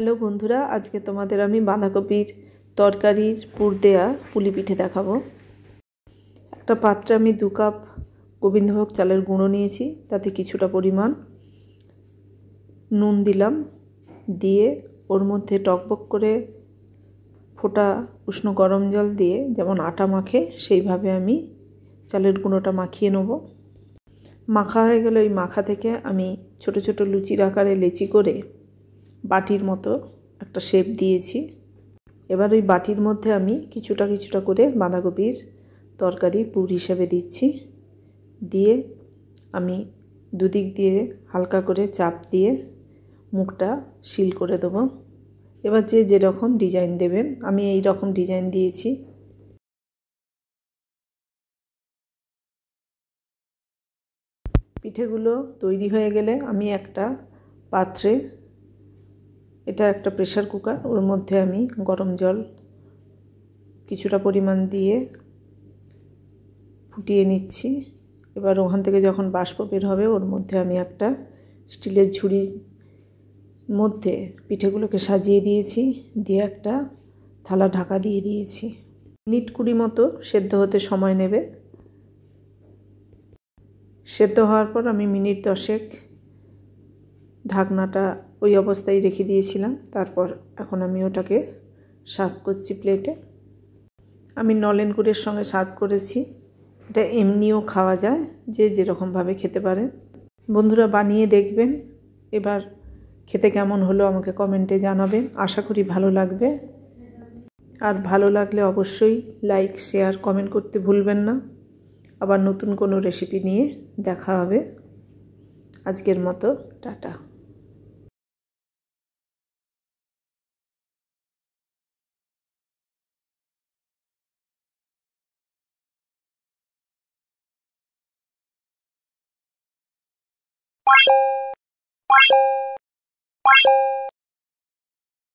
Hello বন্ধুরা, আজকে তোমাদের আমি বাঁধাকপির তরকারির পুর দেয়া পুলি পিঠে দেখাবো। একটা পাত্রে আমি 2 কাপ গোবিন্দভোগ চালের গুঁড়ো নিয়েছি, তাতে কিছুটা পরিমাণ নুন দিলাম, দিয়ে ওর মধ্যে টকবক করে ফোটা উষ্ণ গরম জল দিয়ে যেমন আটা মাখে সেইভাবে আমি চালের গুঁড়োটা মাখিয়ে নেব। মাখা হয়ে গেলে ওই মাখা থেকে আমি ছোট ছোট লুচির আকারে লেচি করে বাটির মতো একটা শেপ দিয়েছি। এবার ওই বাটির মধ্যে আমি কিছুটা কিছুটা করে বাঁধাকপির তরকারি পুর হিসেবে দিচ্ছি। দিয়ে আমি দুদিক দিয়ে হালকা করে চাপ দিয়ে মুখটা সিল করে দেবো। এবার যে যেরকম ডিজাইন দেবেন, আমি এই রকম ডিজাইন দিয়েছি। পিঠেগুলো তৈরি হয়ে গেলে আমি একটা পাত্রে, এটা একটা প্রেসার কুকার, ওর মধ্যে আমি গরম জল কিছুটা পরিমাণ দিয়ে ফুটিয়ে নিচ্ছি। এবার ওখান থেকে যখন বাষ্প বের হবে ওর মধ্যে আমি একটা স্টিলের ঝুড়ির মধ্যে পিঠেগুলোকে সাজিয়ে দিয়েছি, দিয়ে একটা থালা ঢাকা দিয়ে দিয়েছি। মিনিট 20 মতো সেদ্ধ হতে সময় নেবে। সেদ্ধ হওয়ার পর আমি মিনিট 10 ঢাকনাটা ওই অবস্থায় রেখে দিয়েছিলাম। তারপর এখন আমি ওটাকে সার্ভ করছি প্লেটে। আমি নলেন গুড়ের সঙ্গে সার্ভ করেছি। এটা এমনিও খাওয়া যায়, যে যেরকমভাবে খেতে পারেন। বন্ধুরা বানিয়ে দেখবেন, এবার খেতে কেমন হলো আমাকে কমেন্টে জানাবেন। আশা করি ভালো লাগবে। আর ভালো লাগলে অবশ্যই লাইক, শেয়ার, কমেন্ট করতে ভুলবেন না। আবার নতুন কোনো রেসিপি নিয়ে দেখা হবে। আজকের মতো টাটা।